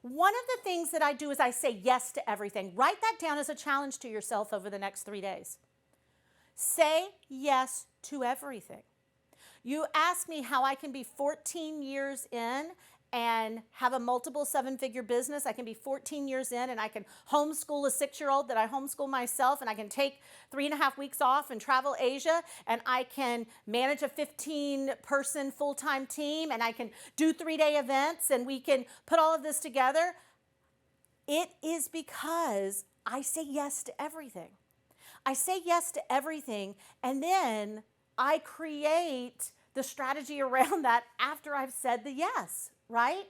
One of the things that I do is I say yes to everything. Write that down as a challenge to yourself over the next 3 days. Say yes to everything. You ask me how I can be 14 years in and have a multiple 7-figure business. I can be 14 years in and I can homeschool a 6-year-old that I homeschool myself, and I can take 3.5 weeks off and travel Asia, and I can manage a 15-person full-time team, and I can do 3-day events, and we can put all of this together. It is because I say yes to everything. I say yes to everything, and then I create the strategy around that after I've said the yes, right?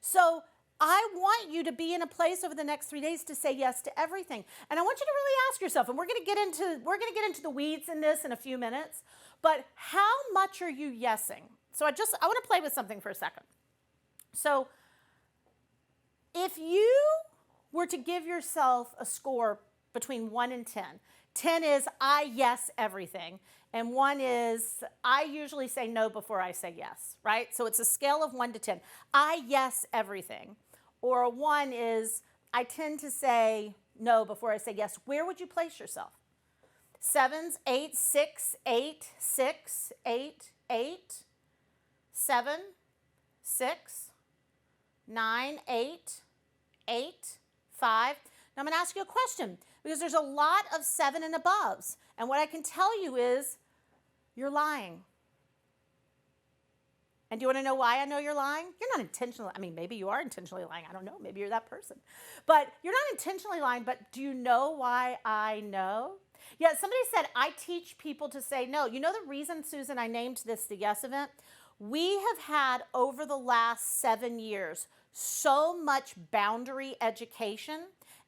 So I want you to be in a place over the next 3 days to say yes to everything. And I want you to really ask yourself, and we're going to get into the weeds in this in a few minutes, but how much are you yesing? So I want to play with something for a second. So if you were to give yourself a score between 1 and 10, 10 is I yes everything, and 1 is I usually say no before I say yes, right? So it's a scale of 1 to 10. I yes everything. Or a 1 is I tend to say no before I say yes. Where would you place yourself? 7s, 8, 6, 8, 6, 8, 8, 7, 6, 9, 8, 8, 5. Now I'm going to ask you a question, because there's a lot of 7 and aboves. And what I can tell you is you're lying. And do you want to know why I know you're lying? You're not intentionally, I mean, maybe you are intentionally lying. I don't know. Maybe you're that person. But you're not intentionally lying. But do you know why I know? Yeah, somebody said, I teach people to say no. You know the reason, Susan, I named this the Yes Event? We have had, over the last 7 years, so much boundary education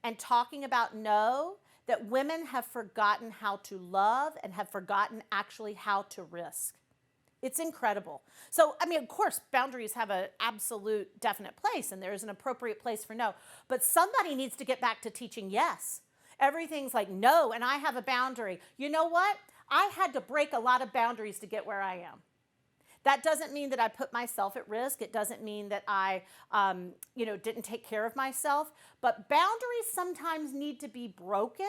and talking about no, that women have forgotten how to love and have forgotten actually how to risk. It's incredible. So, I mean, of course, boundaries have an absolute definite place, and there's an appropriate place for no. But somebody needs to get back to teaching yes. Everything's like no, and I have a boundary. You know what? I had to break a lot of boundaries to get where I am. That doesn't mean that I put myself at risk. It doesn't mean that I, didn't take care of myself. But boundaries sometimes need to be broken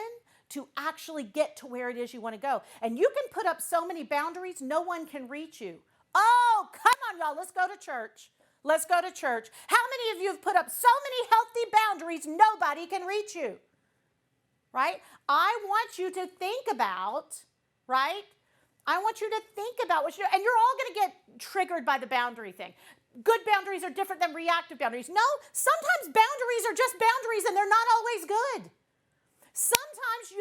to actually get to where it is you want to go. And you can put up so many boundaries, no one can reach you. Oh, come on, y'all. Let's go to church. Let's go to church. How many of you have put up so many healthy boundaries, nobody can reach you? Right? I want you to think about, right? I want you to think about what you do. And you're all going to get triggered by the boundary thing. Good boundaries are different than reactive boundaries. No, sometimes boundaries are just boundaries and they're not always good. Sometimes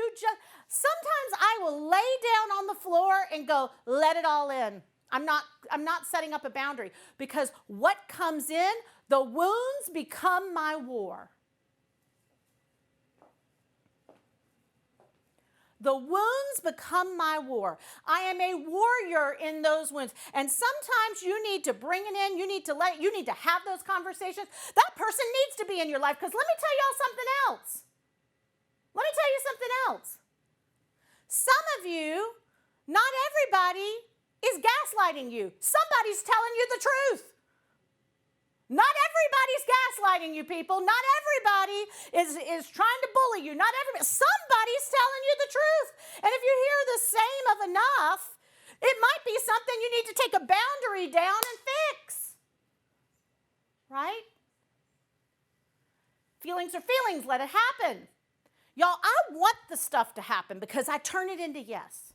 I will lay down on the floor and go, let it all in. I'm not setting up a boundary, because what comes in, the wounds become my war. The wounds become my war. I am a warrior in those wounds. And sometimes you need to bring it in. You need to have those conversations. That person needs to be in your life, because let me tell y'all something else. Let me tell you something else. Some of you, not everybody is gaslighting you. Somebody's telling you the truth. Not everybody's gaslighting you, people. Not everybody is trying to bully you. Not everybody. Somebody's telling you the truth. And if you hear the same of enough, it might be something you need to take a boundary down and fix. Right? Feelings are feelings. Let it happen. Y'all, I want the stuff to happen because I turn it into yes.